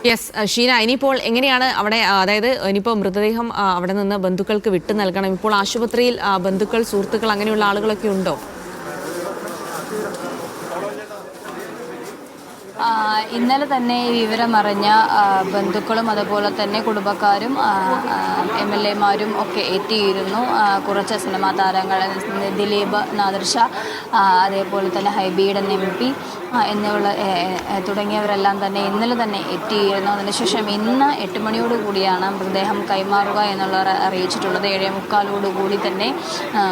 Yes Sheena, ഇനിയിപ്പോൾ എങ്ങനെയാണ് അവിടെ, അതായത് ഇനിയിപ്പോൾ മൃതദേഹം അവിടെ നിന്ന് ബന്ധുക്കൾക്ക് വിട്ടു നൽകണം. ഇപ്പോൾ ആശുപത്രിയിൽ ബന്ധുക്കൾ, സുഹൃത്തുക്കൾ അങ്ങനെയുള്ള ആളുകളൊക്കെ ഉണ്ടോ? ഇന്നലെ തന്നെ ഈ വിവരമറിഞ്ഞ ബന്ധുക്കളും അതുപോലെ തന്നെ കുടുംബക്കാരും MLA മാരും ഒക്കെ എത്തിയിരുന്നു. കുറച്ച് സിനിമാ താരങ്ങൾ, ദിലീപ്, നാദിർഷാ, അതേപോലെ തന്നെ ഹൈബീഡൻ MP എന്നിവ തുടങ്ങിയവരെല്ലാം തന്നെ ഇന്നലെ തന്നെ എത്തിയിരുന്നു. അതിനുശേഷം ഇന്ന് 8 മണിയോടുകൂടിയാണ് മൃതദേഹം കൈമാറുക എന്നുള്ളത് അറിയിച്ചിട്ടുള്ളത്. 7:45 തന്നെ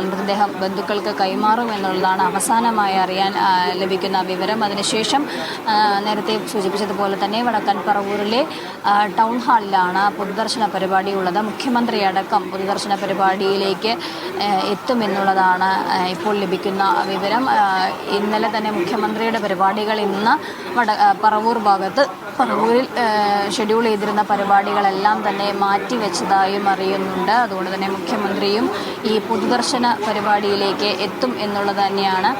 മൃതദേഹം ബന്ധുക്കൾക്ക് കൈമാറും എന്നുള്ളതാണ് അവസാനമായി അറിയാൻ ലഭിക്കുന്ന വിവരം. അതിനുശേഷം നേരത്തെ സൂചിപ്പിച്ചതുപോലെ തന്നെ വടക്കൻ പറവൂരിലെ ടൗൺ ഹാളിലാണ് പൊതുദർശന പരിപാടി ഉള്ളത്. മുഖ്യമന്ത്രി അടക്കം പൊതുദർശന പരിപാടിയിലേക്ക് എത്തുമെന്നുള്ളതാണ് ഇപ്പോൾ ലഭിക്കുന്ന വിവരം. ഇന്നലെ തന്നെ മുഖ്യമന്ത്രിയുടെ പരിപാടികൾ ഇന്ന് പറവൂർ ഭാഗത്ത് പറവൂരിൽ ഷെഡ്യൂൾ ചെയ്തിരുന്ന പരിപാടികളെല്ലാം തന്നെ മാറ്റിവെച്ചതായും അറിയുന്നുണ്ട്. അതുകൊണ്ട് തന്നെ മുഖ്യമന്ത്രിയും ഈ പൊതുദർശന പരിപാടിയിലേക്ക് എത്തും എന്നുള്ളത് തന്നെയാണ്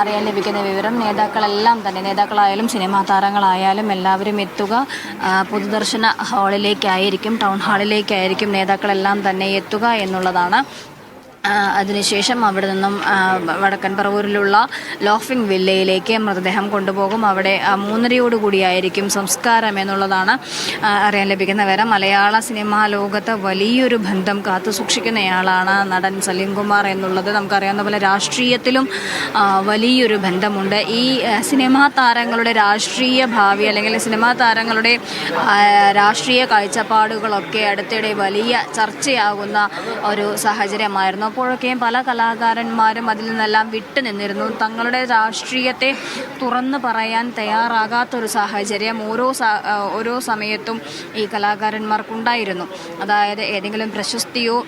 അറിയാൻ ലഭിക്കുന്ന വിവരം. നേതാക്കളെല്ലാം തന്നെ, നേതാക്കളായാലും സിനിമാ താരങ്ങളായാലും എല്ലാവരും എത്തുക പൊതുദർശന ഹാളിലേക്കായിരിക്കും, ടൗൺ ഹാളിലേക്കായിരിക്കും നേതാക്കളെല്ലാം തന്നെ എത്തുക എന്നുള്ളതാണ്. അതിനുശേഷം അവിടെ നിന്നും വടക്കൻ പറവൂരിലുള്ള ലോഫിംഗ് വില്ലയിലേക്ക് മൃതദേഹം കൊണ്ടുപോകും. അവിടെ 3:30 സംസ്കാരം എന്നുള്ളതാണ് അറിയാൻ ലഭിക്കുന്ന വിവരം. മലയാള സിനിമാ ലോകത്ത് വലിയൊരു ബന്ധം കാത്തു സൂക്ഷിക്കുന്നയാളാണ് നടൻ സലീം കുമാർ എന്നുള്ളത് നമുക്കറിയാവുന്ന പോലെ രാഷ്ട്രീയത്തിലും വലിയൊരു ബന്ധമുണ്ട്. ഈ സിനിമാ താരങ്ങളുടെ രാഷ്ട്രീയ ഭാവി അല്ലെങ്കിൽ സിനിമാ താരങ്ങളുടെ രാഷ്ട്രീയ കാഴ്ചപ്പാടുകളൊക്കെ അടുത്തിടെ വലിയ ചർച്ചയാകുന്ന ഒരു സാഹചര്യമായിരുന്നു. അപ്പോഴൊക്കെയും പല കലാകാരന്മാരും അതിൽ നിന്നെല്ലാം വിട്ടുനിന്നിരുന്നു. തങ്ങളുടെ രാഷ്ട്രീയത്തെ തുറന്നു പറയാൻ തയ്യാറാകാത്തൊരു സാഹചര്യം ഓരോ സമയത്തും ഈ കലാകാരന്മാർക്കുണ്ടായിരുന്നു. അതായത് ഏതെങ്കിലും പ്രശസ്തിയോ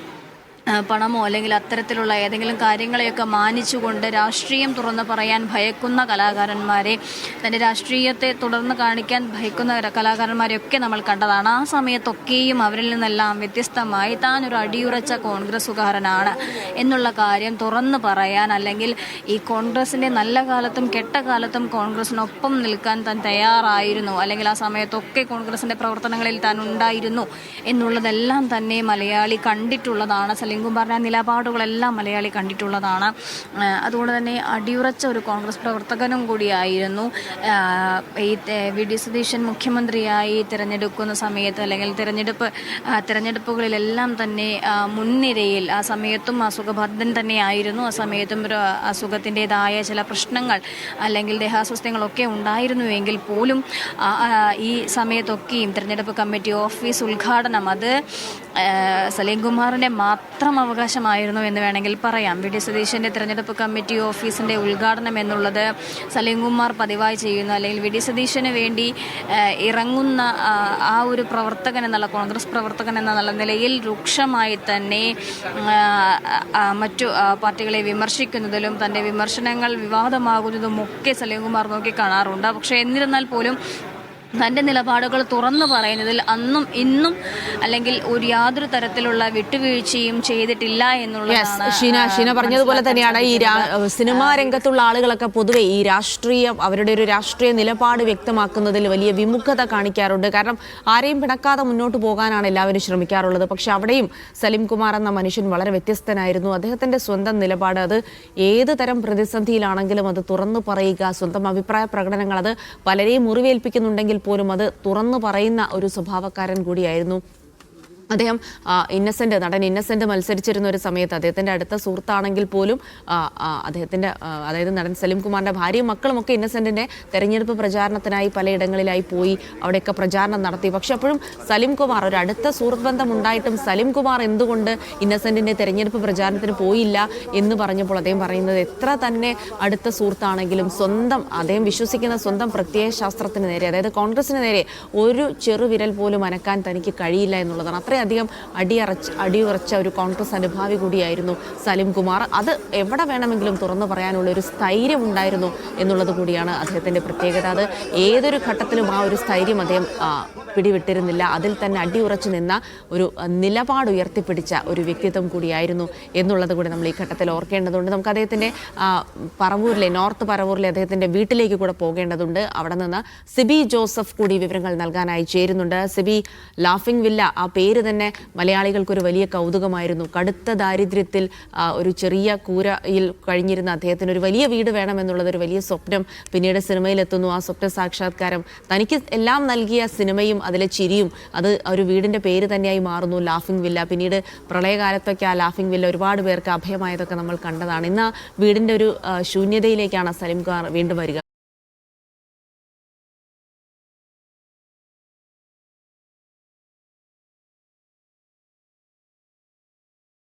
പണമോ അല്ലെങ്കിൽ അത്തരത്തിലുള്ള ഏതെങ്കിലും കാര്യങ്ങളെയൊക്കെ മാനിച്ചുകൊണ്ട് രാഷ്ട്രീയം തുറന്ന് പറയാൻ ഭയക്കുന്ന കലാകാരന്മാരെ, തൻ്റെ രാഷ്ട്രീയത്തെ തുടർന്ന് കാണിക്കാൻ ഭയക്കുന്ന കലാകാരന്മാരെയൊക്കെ നമ്മൾ കണ്ടതാണ്. ആ സമയത്തൊക്കെയും അവരിൽ നിന്നെല്ലാം വ്യത്യസ്തമായി താനൊരു അടിയുറച്ച കോൺഗ്രസ്സുകാരനാണ് എന്നുള്ള കാര്യം തുറന്ന് പറയാൻ, അല്ലെങ്കിൽ ഈ കോൺഗ്രസിൻ്റെ നല്ല കാലത്തും കെട്ട കാലത്തും കോൺഗ്രസിനൊപ്പം നിൽക്കാൻ താൻ തയ്യാറായിരുന്നു, അല്ലെങ്കിൽ ആ സമയത്തൊക്കെ കോൺഗ്രസിൻ്റെ പ്രവർത്തനങ്ങളിൽ താൻ ഉണ്ടായിരുന്നു എന്നുള്ളതെല്ലാം തന്നെ മലയാളി കണ്ടിട്ടുള്ളതാണ്. സലീം കുമാറിൻ്റെ നിലപാടുകളെല്ലാം മലയാളി കണ്ടിട്ടുള്ളതാണ്. അതുകൊണ്ട് തന്നെ അടിയുറച്ച ഒരു കോൺഗ്രസ് പ്രവർത്തകനും കൂടിയായിരുന്നു. ഈ VD സതീശൻ മുഖ്യമന്ത്രിയായി തിരഞ്ഞെടുക്കുന്ന സമയത്ത്, അല്ലെങ്കിൽ തിരഞ്ഞെടുപ്പുകളിലെല്ലാം തന്നെ മുൻനിരയിൽ, ആ സമയത്തും അസുഖബാധിതൻ തന്നെയായിരുന്നു. ആ സമയത്തും ഒരു അസുഖത്തിൻ്റെതായ ചില പ്രശ്നങ്ങൾ അല്ലെങ്കിൽ ദേഹാസ്വാസ്ഥ്യങ്ങളൊക്കെ ഉണ്ടായിരുന്നുവെങ്കിൽ പോലും ഈ സമയത്തൊക്കെയും തിരഞ്ഞെടുപ്പ് കമ്മിറ്റി ഓഫീസ് ഉദ്ഘാടനം അത് സലീം കുമാറിൻ്റെ മാത്രം അവകാശമായിരുന്നു എന്ന് വേണമെങ്കിൽ പറയാം. VD സതീശൻ്റെ തിരഞ്ഞെടുപ്പ് കമ്മിറ്റി ഓഫീസിൻ്റെ ഉദ്ഘാടനം എന്നുള്ളത് സലീം കുമാർ പതിവായി ചെയ്യുന്നു, അല്ലെങ്കിൽ VD സതീശന് വേണ്ടി ഇറങ്ങുന്ന ആ ഒരു പ്രവർത്തകൻ എന്നുള്ള, കോൺഗ്രസ് പ്രവർത്തകൻ എന്നുള്ള നിലയിൽ രൂക്ഷമായി തന്നെ മറ്റു പാർട്ടികളെ വിമർശിക്കുന്നതിലും തൻ്റെ വിമർശനങ്ങൾ വിവാദമാകുന്നതും ഒക്കെ സലീം കുമാർ നോക്കി കാണാറുണ്ട്. പക്ഷേ എന്നിരുന്നാൽ പോലും തൻ്റെ നിലപാടുകൾ തുറന്നു പറയുന്നതിൽ അന്നും ഇന്നും അല്ലെങ്കിൽ യാതൊരു തരത്തിലുള്ള വിട്ടുവീഴ്ചയും ചെയ്തിട്ടില്ല എന്നുള്ളതാണ്. ഷീന പറഞ്ഞതുപോലെ തന്നെയാണ് ഈ സിനിമാ രംഗത്തുള്ള ആളുകളൊക്കെ പൊതുവെ ഈ അവരുടെ ഒരു രാഷ്ട്രീയ നിലപാട് വ്യക്തമാക്കുന്നതിൽ വലിയ വിമുഖത കാണിക്കാറുണ്ട്. കാരണം ആരെയും പിണക്കാതെ മുന്നോട്ട് പോകാനാണ് എല്ലാവരും ശ്രമിക്കാറുള്ളത്. പക്ഷെ അവിടെയും സലീം കുമാർ എന്ന മനുഷ്യൻ വളരെ വ്യത്യസ്തനായിരുന്നു. അദ്ദേഹത്തിൻ്റെ സ്വന്തം നിലപാട്, അത് ഏത് തരം പ്രതിസന്ധിയിലാണെങ്കിലും അത് തുറന്നു പറയുക, സ്വന്തം അഭിപ്രായ പ്രകടനങ്ങൾ അത് പലരെയും മുറിവേൽപ്പിക്കുന്നുണ്ടെങ്കിൽ പോലും അത് തുറന്നു പറയുന്ന ഒരു സ്വഭാവക്കാരൻ കൂടിയായിരുന്നു അദ്ദേഹം. നടൻ ഇന്നസെന്റ് മത്സരിച്ചിരുന്ന ഒരു സമയത്ത് അദ്ദേഹത്തിൻ്റെ അടുത്ത സുഹൃത്താണെങ്കിൽ പോലും അദ്ദേഹത്തിൻ്റെ, അതായത് നടൻ സലീം കുമാറിൻ്റെ ഭാര്യയും മക്കളും ഒക്കെ ഇന്നസെന്റിൻ്റെ തെരഞ്ഞെടുപ്പ് പ്രചാരണത്തിനായി പലയിടങ്ങളിലായി പോയി അവിടെയൊക്കെ പ്രചാരണം നടത്തി. പക്ഷെ അപ്പോഴും സലീം കുമാർ, ഒരു അടുത്ത സുഹൃത്ത് ബന്ധം ഉണ്ടായിട്ടും സലീം കുമാർ എന്തുകൊണ്ട് ഇന്നസെന്റിൻ്റെ തെരഞ്ഞെടുപ്പ് പ്രചാരണത്തിന് പോയില്ല എന്ന് പറഞ്ഞപ്പോൾ അദ്ദേഹം പറയുന്നത്, എത്ര തന്നെ അടുത്ത സുഹൃത്താണെങ്കിലും അദ്ദേഹം വിശ്വസിക്കുന്ന സ്വന്തം പ്രത്യയശാസ്ത്രത്തിന് നേരെ, അതായത് കോൺഗ്രസിന് നേരെ ഒരു ചെറുവിരൽ പോലും അനക്കാൻ തനിക്ക് കഴിയില്ല എന്നുള്ളതാണ്. അത്രയും വളരെയധികം അടിയുറച്ച ഒരു കോൺഗ്രസ് അനുഭാവി കൂടിയായിരുന്നു സലിം കുമാർ. അത് എവിടെ വേണമെങ്കിലും തുറന്നു പറയാനുള്ള ഒരു സ്ഥൈര്യം ഉണ്ടായിരുന്നു എന്നുള്ളത് കൂടിയാണ് അദ്ദേഹത്തിൻ്റെ പ്രത്യേകത. അത് ഏതൊരു ഘട്ടത്തിലും ആ ഒരു സ്ഥൈര്യം അദ്ദേഹം പിടിവിട്ടിരുന്നില്ല. അതിൽ തന്നെ അടിയുറച്ചു നിന്ന ഒരു നിലപാട് ഉയർത്തിപ്പിടിച്ച ഒരു വ്യക്തിത്വം കൂടിയായിരുന്നു എന്നുള്ളത് കൂടി നമ്മൾ ഈ ഘട്ടത്തിൽ ഓർക്കേണ്ടതുണ്ട്. നമുക്ക് അദ്ദേഹത്തിൻ്റെ പറവൂരിലെ നോർത്ത് പറവൂരിലെ അദ്ദേഹത്തിൻ്റെ വീട്ടിലേക്ക് കൂടെ പോകേണ്ടതുണ്ട്. അവിടെ നിന്ന് സിബി ജോസഫ് കൂടി വിവരങ്ങൾ നൽകാനായി ചേരുന്നുണ്ട്. സിബി, ലാഫിംഗ് വില്ല, ആ പേര് തന്നെ മലയാളികൾക്കൊരു വലിയ കൗതുകമായിരുന്നു. കടുത്ത ദാരിദ്ര്യത്തിൽ ഒരു ചെറിയ കൂരയിൽ കഴിഞ്ഞിരുന്ന അദ്ദേഹത്തിന് ഒരു വലിയ വീട് വേണമെന്നുള്ളത് ഒരു വലിയ സ്വപ്നം. പിന്നീട് സിനിമയിലെത്തുന്നു. ആ സ്വപ്ന സാക്ഷാത്കാരം, തനിക്ക് എല്ലാം നൽകിയ സിനിമയും അതിലെ ചിരിയും അത് ഒരു വീടിൻ്റെ പേര് തന്നെയായി മാറുന്നു, ലാഫിംഗ് വില്ല. പിന്നീട് പ്രളയകാലത്തൊക്കെ ആ ലാഫിംഗ് വില്ല ഒരുപാട് പേർക്ക് അഭയമായതൊക്കെ നമ്മൾ കണ്ടതാണ്. ഇന്ന് ആ വീടിൻ്റെ ഒരു ശൂന്യതയിലേക്കാണ് സലിം കുമാർ വീണ്ടും വരിക.